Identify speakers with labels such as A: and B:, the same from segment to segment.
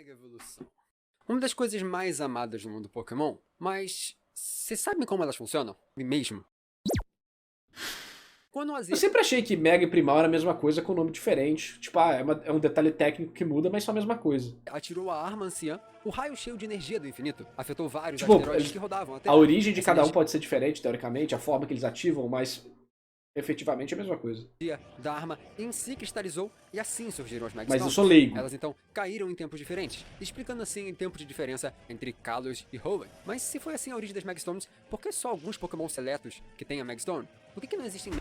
A: Mega evolução. Uma das coisas mais amadas no mundo Pokémon, mas você sabe como elas funcionam? Mesmo. Quando o
B: Eu
A: Azir
B: sempre achei que Mega e Primal era a mesma coisa com nome diferente. Tipo, é um detalhe técnico que muda, mas só a mesma coisa.
A: atirou a arma anciã, o raio cheio de energia do infinito afetou vários
B: Tipo,
A: asteroides que rodavam até
B: a origem de
A: essa
B: cada um
A: energia
B: pode ser diferente, teoricamente, a forma que eles ativam, mas efetivamente é a mesma coisa.
A: da arma em si cristalizou e assim surgiram as Mega
B: Mas eu
A: Stones.
B: sou leigo.
A: Elas então caíram em tempos diferentes, explicando assim o tempo de diferença entre Kalos e Hoenn. Mas se foi assim a origem das Mega Stones, por que só alguns Pokémon seletos que têm a Mega Stone? Por que não existem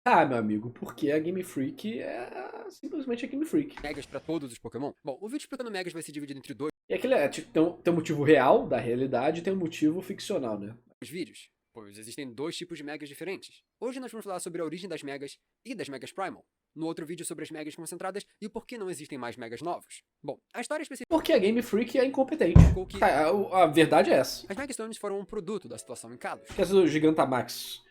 B: Ah, meu amigo, porque a Game Freak é simplesmente a Game Freak.
A: Megas para todos os Pokémon? Bom, o vídeo explicando Megas vai ser dividido entre dois
B: E aquele tipo, tem um motivo real da realidade e tem um motivo ficcional, né?
A: vídeos, pois existem dois tipos de Megas diferentes. Hoje nós vamos falar sobre a origem das Megas e das Megas Primal. No outro vídeo sobre as Megas concentradas e o porquê não existem mais Megas novos. Bom, a história especificou
B: Porque a Game Freak é incompetente.
A: que
B: A verdade é essa.
A: as Mega Stones foram um produto da situação em Kalos.
B: Que essa do Gigantamax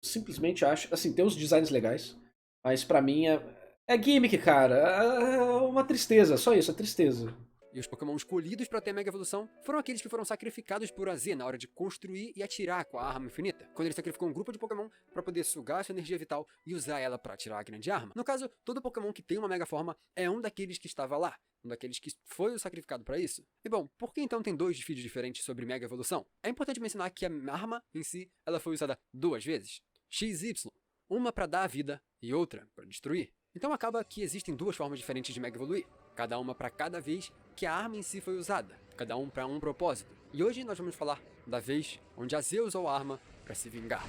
B: simplesmente acho, assim, tem uns designs legais, mas pra mim é gimmick, cara. É uma tristeza, só isso, é tristeza.
A: E os Pokémon escolhidos para ter a Mega Evolução foram aqueles que foram sacrificados por AZ na hora de construir e atirar com a arma infinita, quando ele sacrificou um grupo de Pokémon para poder sugar sua energia vital e usar ela para atirar a grande arma. No caso, todo Pokémon que tem uma Mega Forma é um daqueles que estava lá, um daqueles que foi o sacrificado para isso. E bom, por que então tem dois vídeos diferentes sobre Mega Evolução? É importante mencionar que a arma em si, ela foi usada duas vezes. XY, uma para dar a vida e outra para destruir. Então acaba que existem duas formas diferentes de Mega evoluir, cada uma para cada vez que a arma em si foi usada, cada um para um propósito. E hoje nós vamos falar da vez onde AZ usou a arma para se vingar.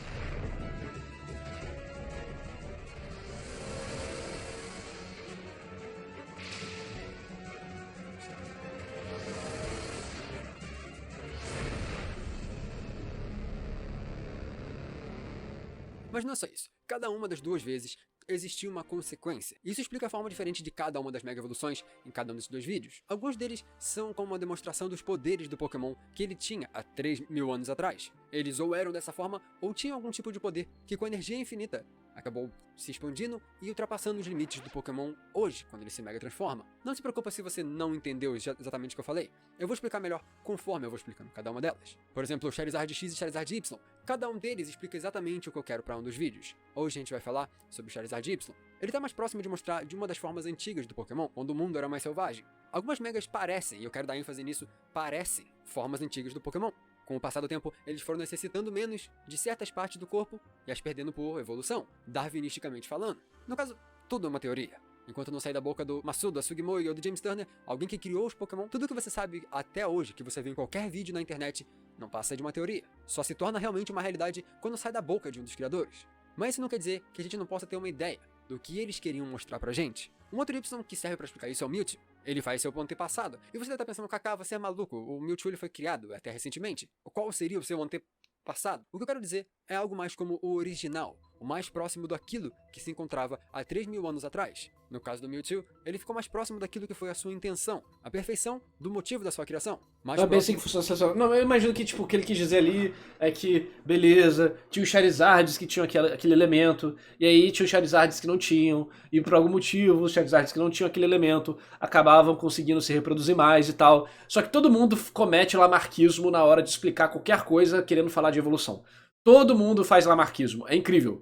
A: Mas não é só isso. Cada uma das duas vezes existiu uma consequência. Isso explica a forma diferente de cada uma das Mega Evoluções em cada um desses dois vídeos. Alguns deles são como uma demonstração dos poderes do Pokémon que ele tinha há 3.000 anos atrás. Eles ou eram dessa forma, ou tinham algum tipo de poder que com energia infinita acabou se expandindo e ultrapassando os limites do Pokémon hoje, quando ele se Mega transforma. Não se preocupa se você não entendeu exatamente o que eu falei. Eu vou explicar melhor conforme eu vou explicando cada uma delas. Por exemplo, o Charizard X e Charizard Y. Cada um deles explica exatamente o que eu quero para um dos vídeos. Hoje a gente vai falar sobre o Charizard Y. Ele está mais próximo de mostrar de uma das formas antigas do Pokémon, quando o mundo era mais selvagem. Algumas Megas parecem, e eu quero dar ênfase nisso, parecem formas antigas do Pokémon. Com o passar do tempo, eles foram necessitando menos de certas partes do corpo e as perdendo por evolução, darwinisticamente falando. No caso, tudo é uma teoria. Enquanto não sair da boca do Masuda, Sugimori ou do James Turner, alguém que criou os Pokémon, tudo que você sabe até hoje, que você vê em qualquer vídeo na internet, não passa de uma teoria. Só se torna realmente uma realidade quando sai da boca de um dos criadores. Mas isso não quer dizer que a gente não possa ter uma ideia do que eles queriam mostrar pra gente. Um outro Y que serve pra explicar isso é o Mewtwo. Ele faz seu antepassado. E você deve estar pensando, Kaká, você é maluco, o Mewtwo ele foi criado até recentemente. Qual seria o seu antepassado? O que eu quero dizer é algo mais como o original, o mais próximo daquilo que se encontrava há 3.000 anos atrás. No caso do Mewtwo, ele ficou mais próximo daquilo que foi a sua intenção, a perfeição do motivo da sua criação. Mais
B: Não é bem assim
A: próximo...
B: que funciona. Não, eu imagino que tipo, o que ele quis dizer ali é que, beleza, tinha os Charizards que tinham aquele elemento, e aí tinha os Charizards que não tinham, e por algum motivo os Charizards que não tinham aquele elemento acabavam conseguindo se reproduzir mais e tal. Só que todo mundo comete lamarquismo na hora de explicar qualquer coisa querendo falar de evolução. Todo mundo faz lamarquismo, é incrível.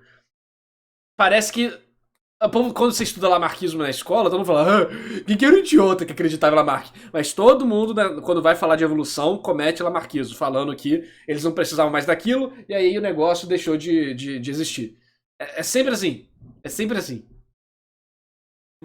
B: Parece que quando você estuda Lamarckismo na escola, todo mundo fala, quem que era o idiota que acreditava em Lamarck? Mas todo mundo, né, quando vai falar de evolução, comete Lamarckismo, falando que eles não precisavam mais daquilo, e aí o negócio deixou de existir. É sempre assim. É sempre assim.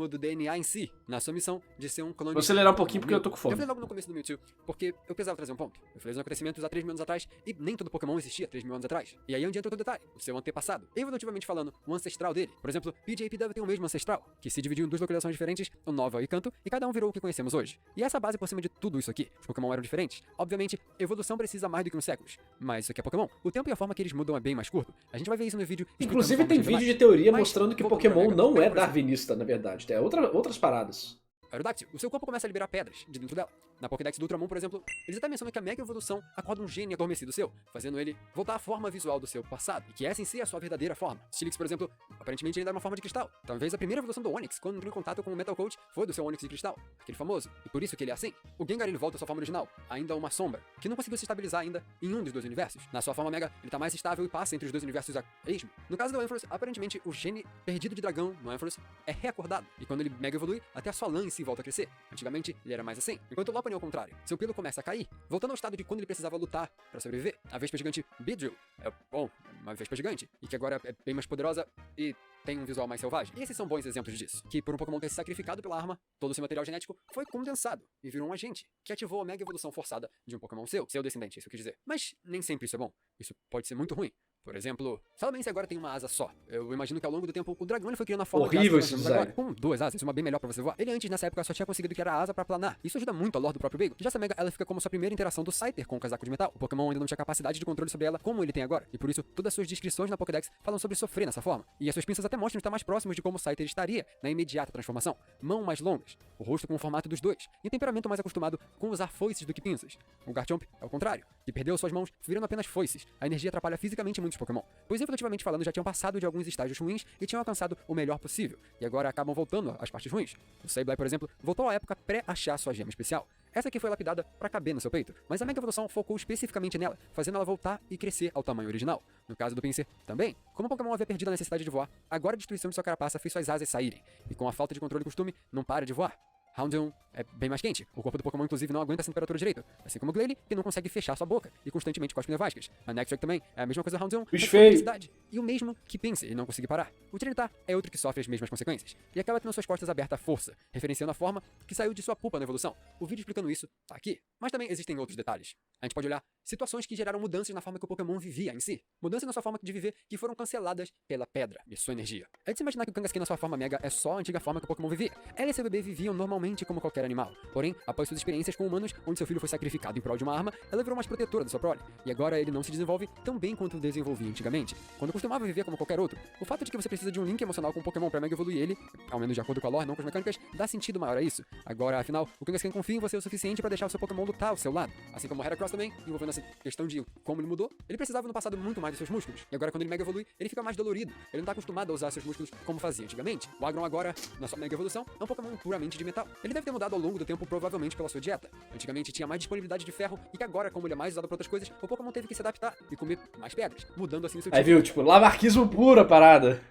A: do DNA em si, na sua missão de ser um clone.
B: Vou acelerar um pouquinho porque eu tô com fome.
A: Eu falei logo no começo do Mewtwo, porque eu precisava trazer um ponto. Eu falei os acontecimentos há 3.000 anos atrás, e nem todo Pokémon existia 3.000 anos atrás. E aí onde entra outro detalhe, o seu antepassado. Evolutivamente falando, o ancestral dele. Por exemplo, PJ e PW tem o mesmo ancestral, que se dividiu em duas localizações diferentes, o Nova e Kanto, e cada um virou o que conhecemos hoje. E essa base por cima de tudo isso aqui. Os Pokémon eram diferentes. Obviamente, evolução precisa mais do que uns séculos. Mas isso aqui é Pokémon. O tempo e a forma que eles mudam é bem mais curto. A gente vai ver isso no vídeo.
B: Inclusive tem vídeo de teoria
A: mas,
B: mostrando que
A: voltando pra
B: Pokémon
A: Mega,
B: não é
A: por exemplo,
B: darwinista, na verdade. É outras paradas.
A: Aerodactyl, o seu corpo começa a liberar pedras de dentro dela. Na Pokédex do Ultramon, por exemplo, eles até mencionam que a Mega Evolução acorda um gene adormecido seu, fazendo ele voltar à forma visual do seu passado, e que essa em si é a sua verdadeira forma. Steelix, por exemplo, aparentemente ainda é uma forma de cristal. Talvez a primeira evolução do Onix, quando entrou em contato com o Metal Coat, foi do seu Onix de cristal, aquele famoso, e por isso que ele é assim. O Gengar ele volta à sua forma original, ainda uma sombra, que não conseguiu se estabilizar ainda em um dos dois universos. Na sua forma Mega, ele tá mais estável e passa entre os dois universos a esmo. No caso do Ampharos, aparentemente o gene perdido de dragão no Ampharos é reacordado, e quando ele Mega evolui, até a sua lã em si volta a crescer. Antigamente, ele era mais assim, enquanto o Lopunny ao contrário, seu pelo começa a cair, voltando ao estado de quando ele precisava lutar para sobreviver. A Vespa gigante Beedrill é, bom, uma Vespa gigante, e que agora é bem mais poderosa e tem um visual mais selvagem. E esses são bons exemplos disso, que por um Pokémon ter se sacrificado pela arma, todo o seu material genético foi condensado e virou um agente, que ativou a Mega Evolução forçada de um Pokémon seu descendente, isso eu quis dizer. Mas nem sempre isso é bom, isso pode ser muito ruim. Por exemplo, Salamence agora tem uma asa só. Eu imagino que ao longo do tempo o dragão ele foi criando a forma
B: horrível
A: de
B: esse
A: asa
B: design.
A: agora, com duas asas, uma bem melhor pra você voar. Ele antes, nessa época, só tinha conseguido criar a asa pra planar. Isso ajuda muito a lore do próprio Bagon. Já essa Mega, ela fica como sua primeira interação do Scyther com o casaco de metal. O Pokémon ainda não tinha capacidade de controle sobre ela como ele tem agora. E por isso, todas as suas descrições na Pokédex falam sobre sofrer nessa forma. E as suas pinças até mostram estar mais próximos de como o Scyther estaria na imediata transformação. Mão mais longas, o rosto com o formato dos dois, e o temperamento mais acostumado com usar foices do que pinças. O Garchomp é o contrário, que perdeu suas mãos virando apenas foices. A energia atrapalha fisicamente muitos Pokémon, pois evolutivamente falando já tinham passado de alguns estágios ruins e tinham alcançado o melhor possível, e agora acabam voltando às partes ruins. O Sableye, por exemplo, voltou à época pré-achar sua gema especial. Essa aqui foi lapidada pra caber no seu peito, mas a Mega Evolução focou especificamente nela, fazendo ela voltar e crescer ao tamanho original. No caso do Pinsir, também. Como o Pokémon havia perdido a necessidade de voar, agora a destruição de sua carapaça fez suas asas saírem, e com a falta de controle e costume, não para de voar. Houndoom é bem mais quente. O corpo do Pokémon, inclusive, não aguenta essa temperatura direito. Assim como o Glalie, que não consegue fechar sua boca e constantemente cospe nevascas. A Nextrak também é a mesma coisa do Houndoom,
B: Bicho
A: com
B: feio.
A: eletricidade. E o mesmo que Pinsir e não conseguir parar. O Trinitar é outro que sofre as mesmas consequências. E acaba tendo suas costas abertas à força, referenciando a forma que saiu de sua pupa na evolução. O vídeo explicando isso tá aqui. Mas também existem outros detalhes. A gente pode olhar situações que geraram mudanças na forma que o Pokémon vivia em si. Mudanças na sua forma de viver que foram canceladas pela pedra e sua energia. É de se imaginar que o Kangaskhan na sua forma Mega é só a antiga forma que o Pokémon vivia. Ela e seu bebê viviam normalmente como qualquer animal. Porém, após suas experiências com humanos, onde seu filho foi sacrificado em prol de uma arma, ela virou mais protetora da sua prole. E agora ele não se desenvolve tão bem quanto desenvolvia antigamente, quando costumava viver como qualquer outro. O fato de que você precisa de um link emocional com o Pokémon para Mega evoluir ele, ao menos de acordo com a lore, não com as mecânicas, dá sentido maior a isso. Agora, afinal, o Kangaskhan confia em você o suficiente para deixar o seu Pokémon lutar ao seu lado. Assim como o Heracross também, envolvendo essa questão de como ele mudou, ele precisava no passado muito mais dos seus músculos. E agora, quando ele Mega evolui, ele fica mais dolorido. Ele não tá acostumado a usar seus músculos como fazia antigamente. O Agron agora, na sua Mega evolução, é um Pokémon puramente de metal. Ele deve ter mudado ao longo do tempo, provavelmente pela sua dieta. Antigamente tinha mais disponibilidade de ferro, e que agora, como ele é mais usado para outras coisas, o Pokémon teve que se adaptar e comer mais pedras, mudando assim o seu
B: Aí
A: tipo.
B: viu, tipo, lamarquismo puro a parada.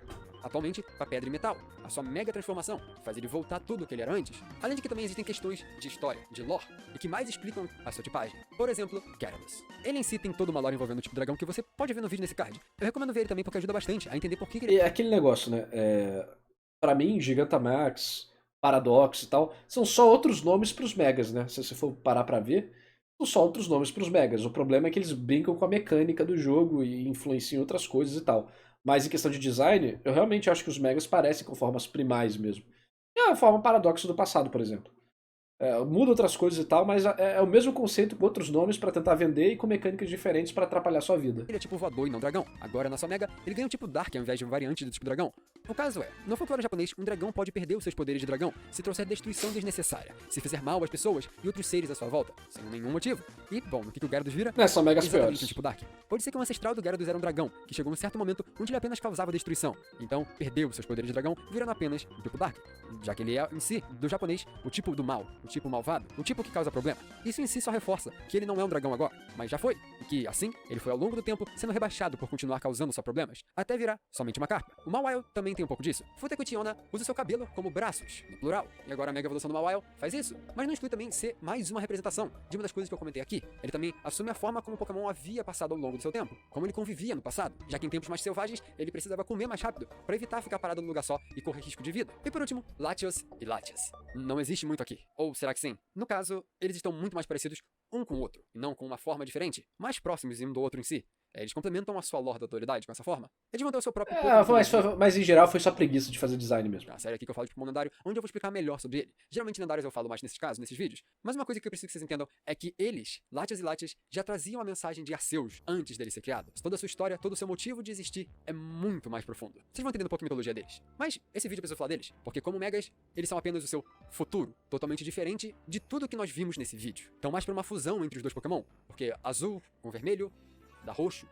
A: Atualmente, para pedra e metal, a sua mega transformação, que faz ele voltar tudo o que ele era antes. Além de que também existem questões de história, de lore, e que mais explicam a sua tipagem. Por exemplo, Gyarados. Ele em si tem toda uma lore envolvendo o tipo dragão que você pode ver no vídeo nesse card. Eu recomendo ver ele também porque ajuda bastante a entender por que ele...
B: E aquele negócio, né? Pra mim, Gigantamax, Paradox e tal, são só outros nomes pros Megas, né? Se você for parar pra ver, são só outros nomes pros Megas. O problema é que eles brincam com a mecânica do jogo e influenciam outras coisas e tal. Mas em questão de design, eu realmente acho que os Megas parecem com formas primais mesmo. É a forma Paradox do passado, por exemplo. Muda outras coisas e tal, mas é o mesmo conceito com outros nomes pra tentar vender e com mecânicas diferentes pra atrapalhar sua vida.
A: Ele é tipo voador e não dragão. Agora, na sua Mega, ele ganha o tipo Dark ao invés de uma variante do tipo dragão. O caso é, no folclore japonês, um dragão pode perder os seus poderes de dragão se trouxer destruição desnecessária, se fizer mal às pessoas e outros seres à sua volta, sem nenhum motivo. E, bom, no que o Gyarados vira?
B: São Megas
A: Exatamente
B: piores.
A: um tipo Dark. Pode ser que um ancestral do Gyarados era um dragão, que chegou num certo momento onde ele apenas causava destruição. Então, perdeu seus poderes de dragão, virando apenas um tipo Dark. Já que ele é, em si, do japonês, o tipo do mal, o tipo malvado, o tipo que causa problema. Isso em si só reforça que ele não é um dragão agora, mas já foi. E que, assim, ele foi ao longo do tempo sendo rebaixado por continuar causando só problemas, até virar somente uma carpa. O Mawile também tem um pouco disso. Futekutiona usa seu cabelo como braços, no plural. E agora a Mega Evolução do Mawile faz isso. Mas não exclui também ser mais uma representação de uma das coisas que eu comentei aqui. Ele também assume a forma como o Pokémon havia passado ao longo do seu tempo, como ele convivia no passado, já que em tempos mais selvagens ele precisava comer mais rápido para evitar ficar parado no lugar só e correr risco de vida. E por último, Latios e Latias. Não existe muito aqui. Ou será que sim? No caso, eles estão muito mais parecidos um com o outro, e não com uma forma diferente, mais próximos um do outro em si. Eles complementam a sua lore da autoridade com essa forma. Eles vão ter o seu próprio
B: Mas em geral foi só preguiça de fazer design mesmo.
A: É uma série aqui que eu falo de Pokémon lendário, onde eu vou explicar melhor sobre ele. Geralmente lendários eu falo mais nesses casos, nesses vídeos. Mas uma coisa que eu preciso que vocês entendam é que eles, Latias e Latias, já traziam a mensagem de Arceus antes dele ser criado. Toda a sua história, todo o seu motivo de existir é muito mais profundo. Vocês vão entendendo um pouco a mitologia deles. Mas esse vídeo eu preciso falar deles, porque como Megas, eles são apenas o seu futuro, totalmente diferente de tudo que nós vimos nesse vídeo. Então mais pra uma fusão entre os dois Pokémon, porque azul com vermelho dá roxo.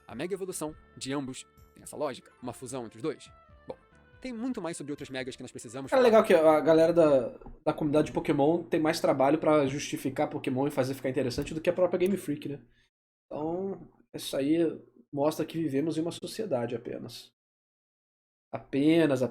A: A Mega Evolução de ambos tem essa lógica, uma fusão entre os dois. Bom, tem muito mais sobre outras Megas que nós precisamos
B: É legal que a galera da comunidade de Pokémon tem mais trabalho pra justificar Pokémon e fazer ficar interessante do que a própria Game Freak, né? Então, isso aí mostra que vivemos em uma sociedade apenas. Apenas.